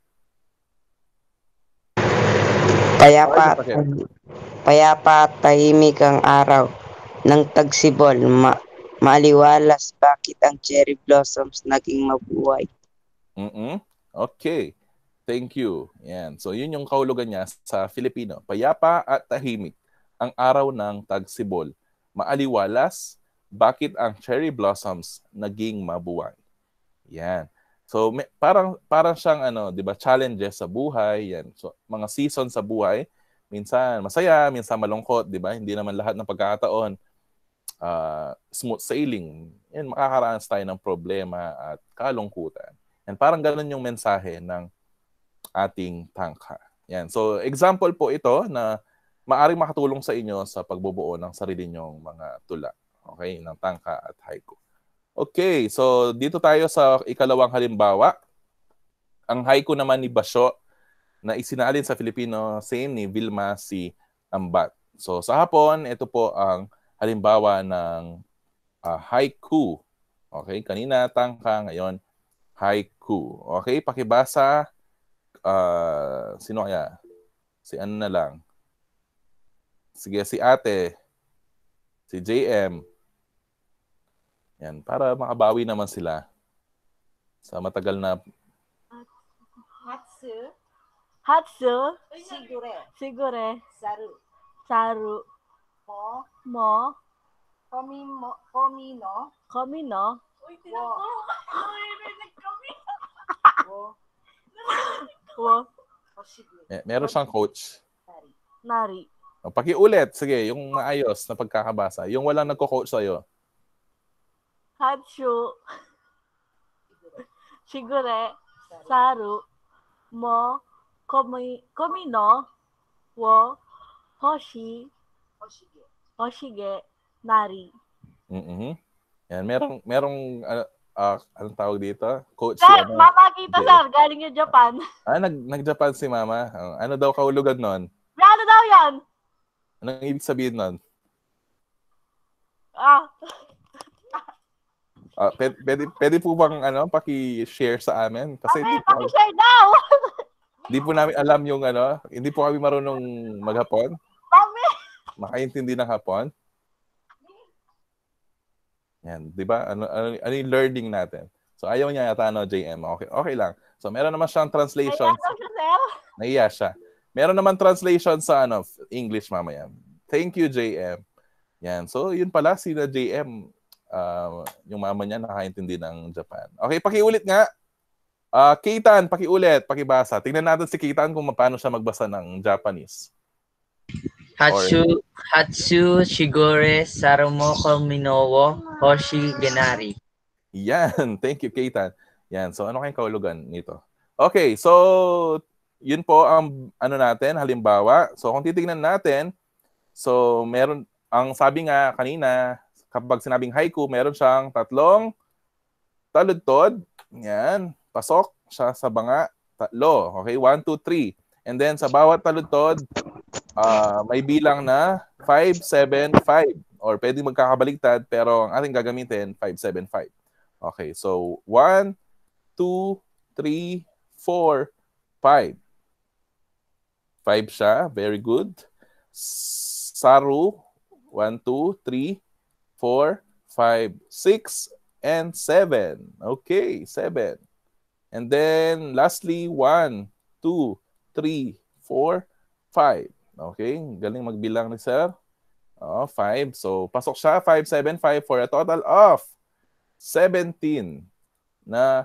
Payapa at tahimik ang araw ng tagsibol, maaliwalas bakit ang cherry blossoms naging mabuhay. Okay. Thank you. Yan. So yun yung kahulugan niya sa Filipino. Payapa at tahimik ang araw ng tagsibol, maaliwalas bakit ang cherry blossoms naging mabuhay. Yan. So parang siyang 'di ba, challenges sa buhay, yan. So mga season sa buhay, minsan masaya, minsan malungkot, 'di ba? Hindi naman lahat ng pagkakataon smooth sailing. Yan, makakaranas tayo ng problema at kalungkutan. And parang ganoon yung mensahe ng ating tangka. Yan. So example po ito na maaring makatulong sa inyo sa pagbubuo ng sarili nyong mga tula. Okay, ng tangka at haiku. Okay, so dito tayo sa ikalawang halimbawa. Ang haiku naman ni Basyo na isinalin sa Filipino, same ni Vilma C. Ambat. So sa hapon, ito po ang halimbawa ng haiku. Okay, kanina tangka, ngayon haiku. Okay, pakibasa. Sino kaya? Si ano na lang? Sige, si ate. Si JM. Yan, para makabawi naman sila sa matagal na... Hatsu. Sigure. Saru. Mo. Komino. Uy, tinako. Wo. Meron siyang coach. Nari. Pakiulit. Sige, yung maayos na pagkakabasa. Yung walang nagko-coach sa'yo. Hatsu. Sigure. Saru. Mo. Komino. Wo. Hoshige. Nari. Yan, merong anong tawag dito? Coach. Sir, mama kita, sir. Galing yung Japan. Nag-Japan si mama. Ano daw kahulugan nun? Ano daw yan? Anong ibig sabihin nun? Pwede po bang paki-share sa amin? Kasi paki-share daw. Hindi po namin alam yung hindi po kami marunong maghapon. Makaintindi ng Hapon. Yan, 'di ba? Ano yung learning natin? So ayaw niya yata JM. Okay lang. So meron naman siyang translation. Nahiya siya. Meron naman translation sa English mamaya. Thank you, JM. Yan. So yun pala sila JM, yung mama niya nakaintindi ng Japan. Okay, pakiulit nga. Keitan, pakiulit, pakibasa. Tingnan natin si Keitan kung paano siya magbasa ng Japanese. Hatsu Shigure Sarumo Kominowo Hoshi Genari. Yan, thank you, Keitan. Yan, so ano kayong kahulugan nito? Okay, so yun po ang natin, halimbawa. So kung titingnan natin, so meron, ang sabi nga kanina, kapag sinabing haiku, meron siyang 3 taludtod. Yan, pasok siya sa banga, 3. Okay, 1, 2, 3. And then sa bawat taludtod, may bilang na 5, 7, 5. Or pwede magkakabaligtad, pero ang ating gagamitin, 5, 7, 5. Okay, so 1, 2, 3, 4, 5. 5 siya, very good. Saru, 1, 2, 3, 4, 5, 6, and 7. Okay, 7. And then lastly, 1, 2, 3, 4, 5. Okay, galing magbilang ni Sir. 5. So, pasok siya, 5, 7, 5 for a total of 17 na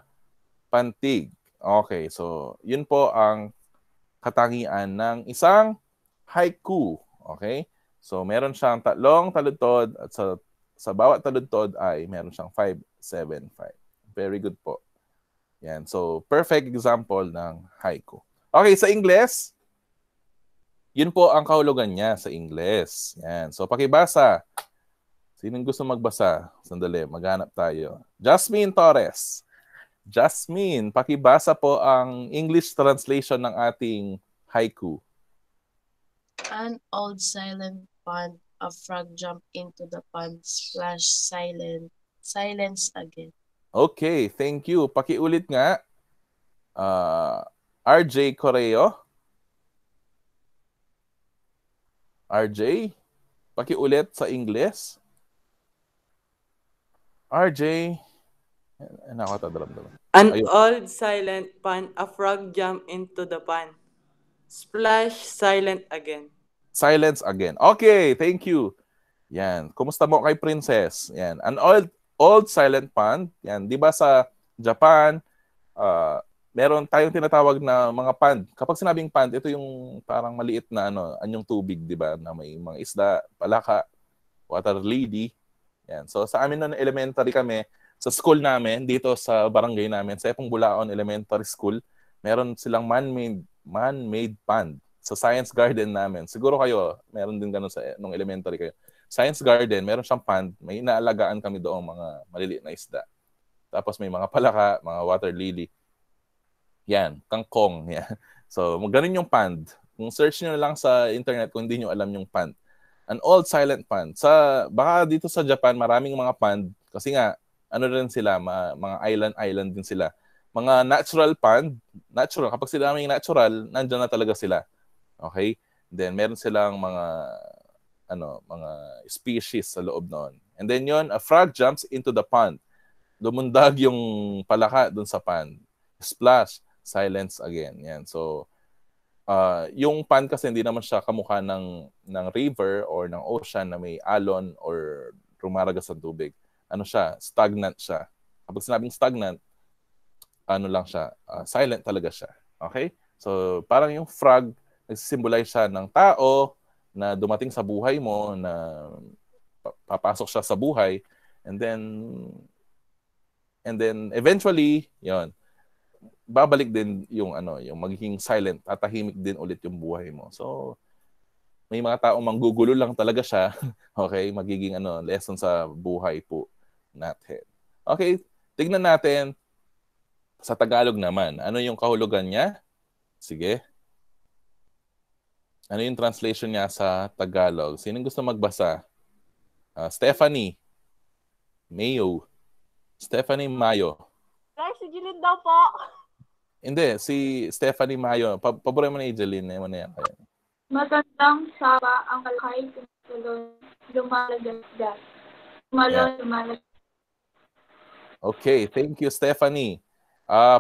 pantig. Okay, so yun po ang katangian ng isang haiku. Okay? So meron siyang tatlong taludtod at sa bawat taludtod ay meron siyang 5, 7, 5. Very good po. Yan. So perfect example ng haiku. Okay, sa Ingles, yun po ang kahulugan niya sa Ingles. Yan. So pakibasa. Sinong gusto magbasa? Sandali, maghanap tayo. Jasmine Torres. Jasmine, pakibasa po ang English translation ng ating haiku. An old silent pond, a frog jumped into the pond, splash, silence again. Okay, thank you. Pakiulit nga. RJ Correo. RJ, pakiulit sa English. RJ. An old silent pond, a frog jumped into the pond. Splash, silent again. Silence again. Okay, thank you. Yan. Kumusta mo kay Princess? Yan. An old silent pond. Yan. Di ba sa Japan, meron tayong tinatawag na mga pond. Kapag sinabing pond, ito yung parang maliit na anyong tubig, di ba? Na may mga isda, palaka, water lily. Yan. So sa amin na elementary kami, sa school namin, dito sa barangay namin, sa Epong Bulaon Elementary School, meron silang man-made pond sa science garden namin. Siguro kayo, meron din ganun nung elementary kayo. Science garden, meron siyang pond, may inaalagaan kami doon mga maliliit na isda. Tapos may mga palaka, mga water lily. Yan, kangkong. Yan. So, ganun yung pond. Kung search nyo lang sa internet kung hindi nyo alam yung pond. An old silent pond. Baka dito sa Japan, maraming mga pond. Kasi nga, rin sila, mga island din sila. Mga natural pond, natural. Kapag sila may natural, nandiyan na talaga sila. Okay? Then, meron silang mga species sa loob noon. And then yun, a frog jumps into the pond. Lumundag yung palaka dun sa pond. Splash, silence again. Yan. So, yung pond kasi hindi naman siya kamukha ng river or ng ocean na may alon or rumaragas sa tubig. Stagnant siya. Kapag sinabing stagnant, lang siya, silent talaga siya. Okay? So, parang yung frog, nagsisymbolize siya ng tao na dumating sa buhay mo, na papasok siya sa buhay, and then eventually, yon, babalik din yung yung magiging silent, tatahimik din ulit yung buhay mo. So, may mga taong manggugulo lang talaga siya. Okay? Magiging lesson sa buhay po natin. Okay? Tignan natin sa Tagalog naman. Ano yung kahulugan niya? Sige. Ano yung translation niya sa Tagalog? Sinong gusto magbasa? Stephanie Mayo. Stephanie Mayo. Guys, si Jeline daw po. Hindi, si Stephanie Mayo. Paboray mo na Jeline. Ano yan? Matandang sapa ang kalakay tumalon, lumalagas. Lumalon. Okay, thank you, Stephanie.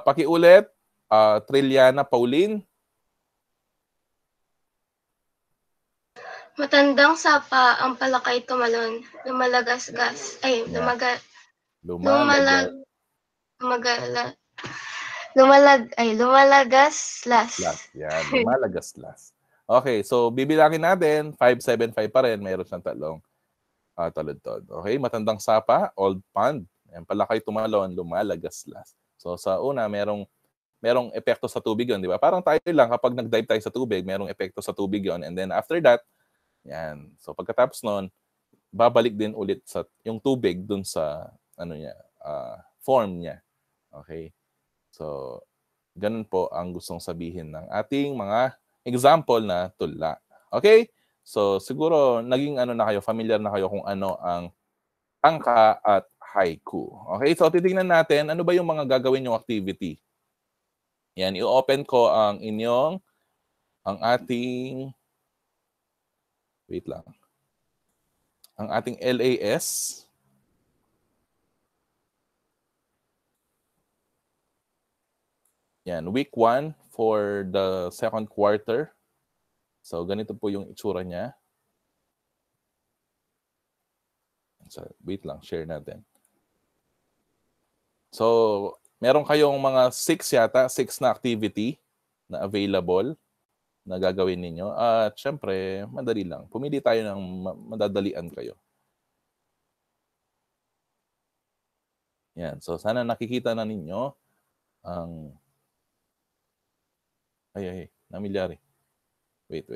Pakiulit, Trilliana Pauline. Matandang sapa ang palakay tumalon, lumalagasgas. Lumalagaslas. Yan, lumalagaslas. Okay, so bibilangin natin, 5, 7, 5 pa rin. Mayroon siyang tatlong taludtod. Okay, matandang sapa, old pond. Yan, palakay tumalon, lumalagaslas. So sa una, merong epekto sa tubig yun, di ba? Parang tayo lang, kapag nag-dive tayo sa tubig, merong epekto sa tubig yun. And then after that, yan. So pagkatapos nun, babalik din ulit yung tubig dun sa form niya. Okay? So, ganun po ang gustong sabihin ng ating mga example na tula. Okay? So, siguro naging familiar na kayo kung ano ang tangka at haiku. Okay? So, titingnan natin ano ba yung mga gagawin yung activity. Yan, i-open ko ang ating wait lang. Ang ating LAS. Yan, week 1 for the second quarter. So, ganito po yung itsura niya. So, wait lang, share natin. So, meron kayong mga 6 na activity na available. na gagawin ninyo. At syempre, madali lang. Pumili tayo ng madadalian kayo. Yan. So, sana nakikita na ninyo ang... Ay, namilyari. Wait.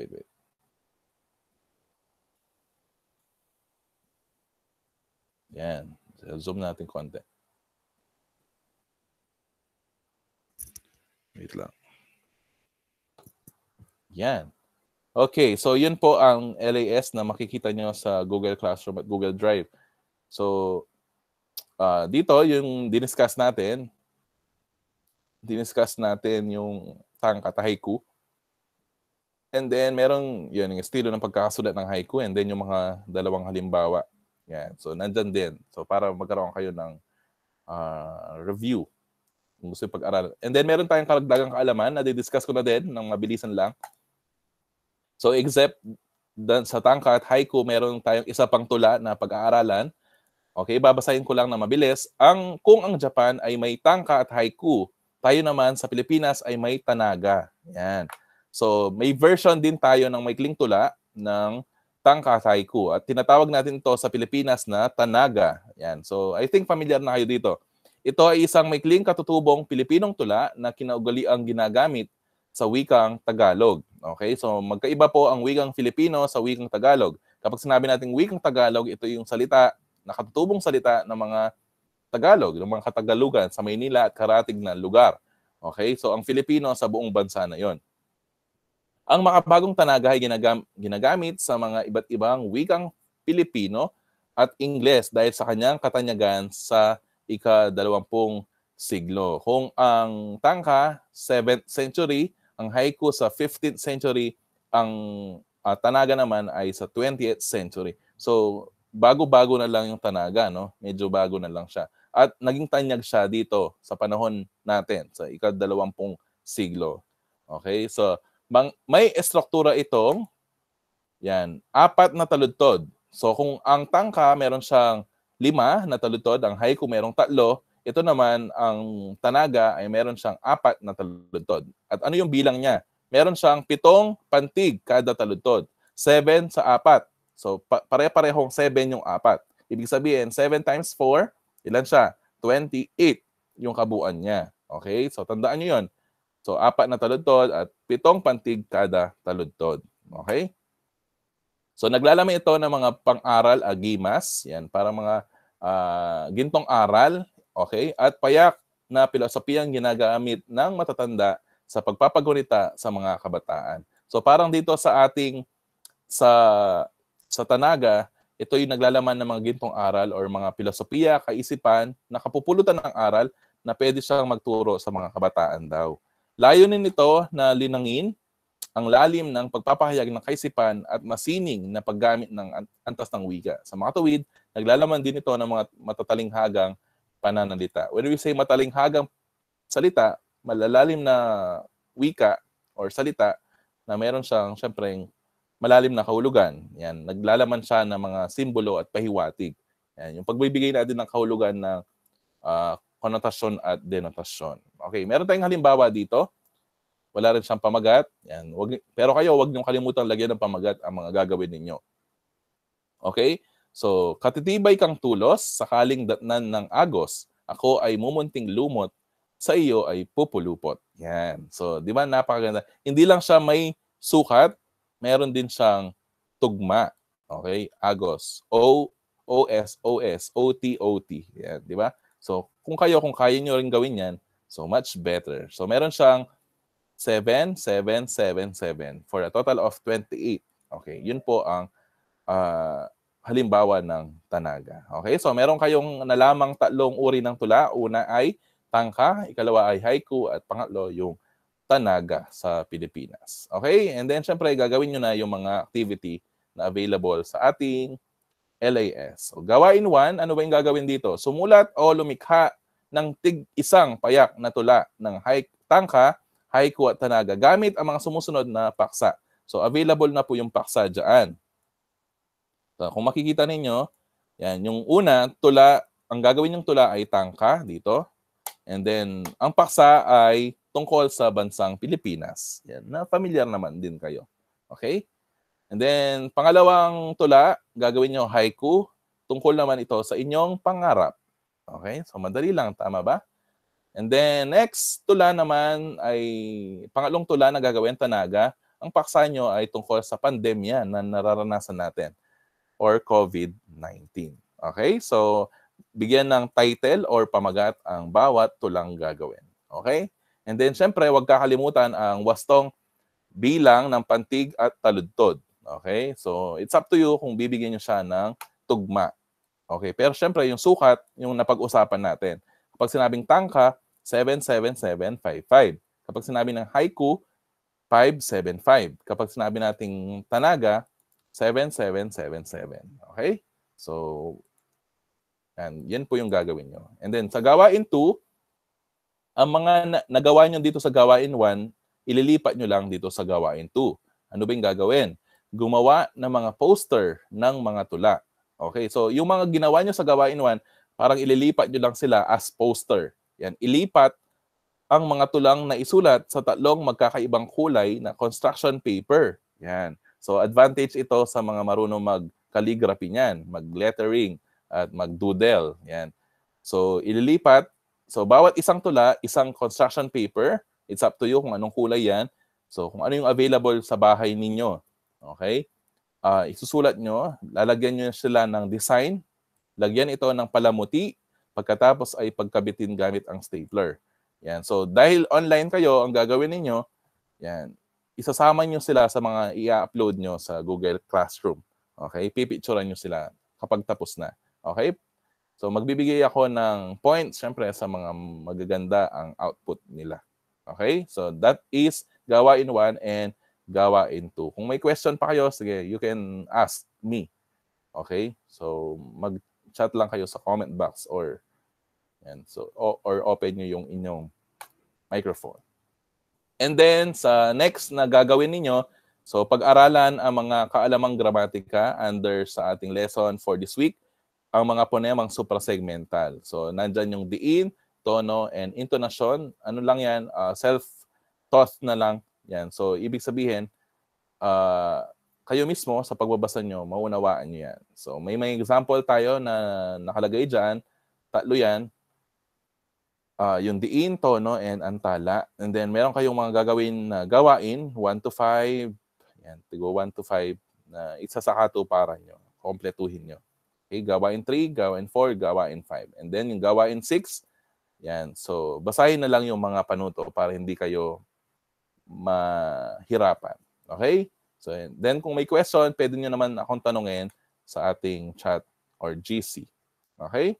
Yan. Zoom natin konti. Wait lang. Yan. Okay, so yun po ang LAS na makikita nyo sa Google Classroom at Google Drive. So, dito yung diniscuss natin yung tangka at haiku. And then, merong yun, yung estilo ng pagkakasulat ng haiku and then yung mga dalawang halimbawa. Yan. So, nandyan din. So, para magkaroon kayo ng review kung gusto yung pag-aral. And then, meron tayong karagdagang kaalaman na didiscuss ko na din ng mabilisan lang. So, except sa tangka at haiku, meron tayong isa pang tula na pag-aaralan. Okay, babasahin ko lang na mabilis. Kung ang Japan ay may tangka at haiku, tayo naman sa Pilipinas ay may tanaga. Yan. So, may version din tayo ng maikling tula ng tangka at haiku. At tinatawag natin ito sa Pilipinas na tanaga. Yan. So, I think familiar na kayo dito. Ito ay isang maikling katutubong Pilipinong tula na kinaugaliang ginagamit sa wikang Tagalog. Okay? So, magkaiba po ang wikang Filipino sa wikang Tagalog. Kapag sinabi natin wikang Tagalog, ito yung salita, nakatutubong salita ng mga Tagalog, ng mga Katagalugan sa Maynila at karatig na lugar. Okay? So, ang Filipino sa buong bansa na yon. Ang makabagong tanaga ay ginagamit sa mga iba't ibang wikang Pilipino at Ingles dahil sa kanyang katanyagan sa ika-20 siglo. Kung ang tangka, 7th century, ang haiku sa 15th century, ang tanaga naman ay sa 20th century. So, bago-bago na lang yung tanaga, no? Medyo bago na lang siya. At naging tanyag siya dito sa panahon natin, sa ika-20 siglo. Okay? So, may estruktura itong, yan, 4 na taludtod. So, kung ang tangka, meron siyang 5 na taludtod, ang haiku merong 3, ito naman, ang tanaga ay meron siyang 4 na taludtod. At ano yung bilang niya? Meron siyang 7 pantig kada taludtod. 7 sa 4. So, pare-parehong 7 yung 4. Ibig sabihin, 7 times 4, ilan siya? 28 yung kabuuan niya. Okay? So, tandaan nyo yun. So, 4 na taludtod at 7 pantig kada taludtod. Okay? So, naglalaman ito ng mga pang-aral, agimas. Yan, para mga gintong aral. Okay? At payak na pilosopiyang ginagamit ng matatanda sa pagpapagunita sa mga kabataan. So, parang dito sa ating sa tanaga, ito yung naglalaman ng mga gintong aral or mga filosofiya, kaisipan, na kapupulutan ng aral na pwede siyang magturo sa mga kabataan daw. Layunin nito na linangin ang lalim ng pagpapahayag ng kaisipan at masining na paggamit ng antas ng wika. Sa mga tuwid, naglalaman din ito ng mga matatalinghagang pananalita. When we say matalinghagang salita, malalalim na wika or salita na meron siyang, syempre, malalim na kahulugan. Yan, naglalaman siya ng mga simbolo at pahiwatig. Yan, yung pagbibigay natin ng kahulugan ng konotasyon at denotasyon. Okay, meron tayong halimbawa dito. Wala rin siyang pamagat. Yan, pero kayo, huwag niyong kalimutan lagyan ng pamagat ang mga gagawin ninyo. Okay? So, katitibay kang tulos, sakaling datnan ng agos, ako ay mumunting lumot, sa iyo ay pupulupot. Yan. So, di ba napakaganda? Hindi lang siya may sukat, meron din siyang tugma. Okay? Agos. O-O-S-O-S. O-T-O-T. Yan. Di ba? So, kung kaya nyo rin gawin yan, so much better. So, meron siyang 7, 7, 7, 7 for a total of 28. Okay? Yun po ang halimbawa ng tanaga. Okay? So, meron kayong nalamang 3 uri ng tula. Una ay tangka, ikalawa ay haiku, at pangatlo yung tanaga sa Pilipinas. Okay? And then, syempre, gagawin nyo na yung mga activity na available sa ating LAS. So, gawain 1, ano ba yung gagawin dito? Sumulat o lumikha ng tig-isang payak na tula ng tangka, haiku at tanaga gamit ang mga sumusunod na paksa. So, available na po yung paksa dyan. So, kung makikita ninyo, yan, yung una, tula, ang gagawin yung tula ay tangka dito. And then, ang paksa ay tungkol sa bansang Pilipinas. Yan, na familiar naman din kayo. Okay? And then, pangalawang tula, gagawin nyo haiku. Tungkol naman ito sa inyong pangarap. Okay? So, madali lang. Tama ba? And then, next tula naman ay, pangalong tula na gagawin, tanaga. Ang paksa nyo ay tungkol sa pandemya na nararanasan natin or COVID-19. Okay? So, bigyan ng title or pamagat ang bawat tulang gagawin. Okay? And then, syempre, huwag kakalimutan ang wastong bilang ng pantig at taludtod. Okay? So, it's up to you kung bibigyan nyo siya ng tugma. Okay? Pero syempre, yung sukat, yung napag-usapan natin. Kapag sinabing tangka, 77755. Kapag sinabi ng haiku, 575. Kapag sinabi nating tanaga, 7777. Okay? So, and yan po yung gagawin nyo. And then, sa gawain 2, ang mga nagawa nyo dito sa gawain 1, ililipat nyo lang dito sa gawain 2. Ano ba yung gagawin? Gumawa ng mga poster ng mga tula. Okay, so yung mga ginawa nyo sa gawain 1, parang ililipat nyo lang sila as poster. Yan, ilipat ang mga tulang na isulat sa 3 magkakaibang kulay na construction paper. Yan. So advantage ito sa mga marunong mag-calligraphy niyan, mag-lettering at mag-doodle. Yan. So ililipat, so bawat isang tula, isang construction paper. It's up to you kung anong kulay yan. So kung ano yung available sa bahay ninyo. Okay? Isusulat nyo, lalagyan nyo sila ng design, lagyan ito ng palamuti, pagkatapos ay pagkabitin gamit ang stapler. Yan. So dahil online kayo, ang gagawin ninyo, yan, isasama nyo sila sa mga i-upload nyo sa Google Classroom. Okay? Pipicturean nyo sila kapag tapos na. Okay? So magbibigay ako ng points, syempre, sa mga magaganda ang output nila. Okay? So that is gawain 1 and gawain 2. Kung may question pa kayo, sige, you can ask me. Okay? So, mag-chat lang kayo sa comment box or open nyo yung inyong microphone. And then, sa next na gagawin ninyo, so pag-aralan ang mga kaalamang gramatika under sa ating lesson for this week, ang mga ponemang suprasegmental. So, nandyan yung diin, tono, and intonasyon. Ano lang yan? Self-taught na lang. Yan. So, ibig sabihin, kayo mismo sa pagbabasa nyo, maunawaan nyo yan. So, may example tayo na nakalagay dyan. 3 yan. Yung diin, tono, and antala. And then, meron kayong mga gagawin na gawain, 1 to 5. Yan, tigo 1 to 5 na isa sa katuparan nyo. Kompletuhin nyo. Okay, gawain 3, gawain 4, gawain 5. And then, yung gawain 6, yan. So, basahin na lang yung mga panuto para hindi kayo mahirapan. Okay? So, then kung may question, pwede nyo naman akong tanungin sa ating chat or GC. Okay?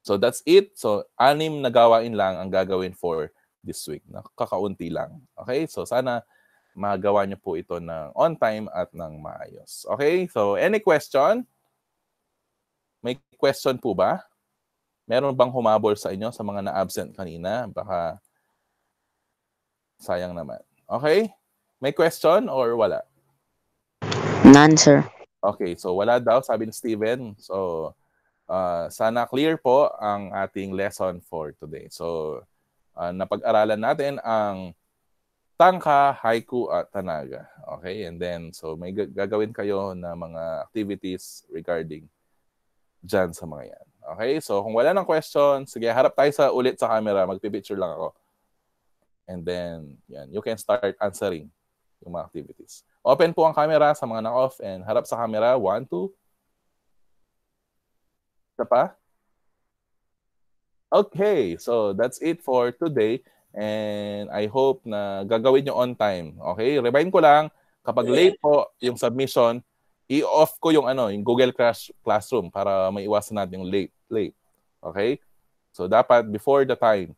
So, that's it. So, 6 na gawain lang ang gagawin for this week. Kakaunti lang. Okay? So, sana magawa nyo po ito ng on time at ng maayos. Okay? So, any question? May question po ba? Meron bang humabol sa inyo sa mga na-absent kanina? Baka sayang naman. Okay? May question or wala? None, sir. Okay, so wala daw, sabi ni Steven. So, sana clear po ang ating lesson for today. So, napag-aralan natin ang tangka, haiku, at tanaga. Okay? And then, so may gagawin kayo na mga activities regarding dyan sa mga yan. Okay? So, kung wala ng question, sige, harap tayo ulit sa camera. Magpipicture lang ako. And then, yan, you can start answering yung mga activities. Open po ang camera sa mga na-off and harap sa camera. 1, 2. Isa pa? Okay, so that's it for today. And I hope na gagawin nyo on time. Okay, remind ko lang, kapag late po yung submission, i-off ko yung Google Classroom para maiwasan natin yung late. Okay? So dapat before the time,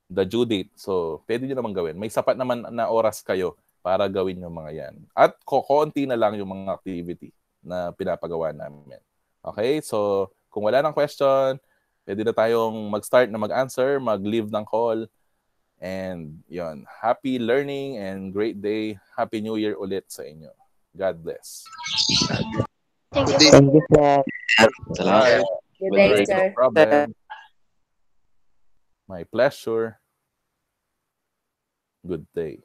the due date. So, pwede nyo naman gawin. May sapat naman na oras kayo para gawin yung mga yan. At konti na lang yung mga activity na pinapagawa namin. Okay? So, kung wala ng question, pwede na tayong mag-start na mag-answer, mag-leave ng call. And, yon, happy learning and great day. Happy New Year ulit sa inyo. God bless. Thank you. Thank you, sir. Salamat. Good day, sir. No problem. My pleasure. Good day.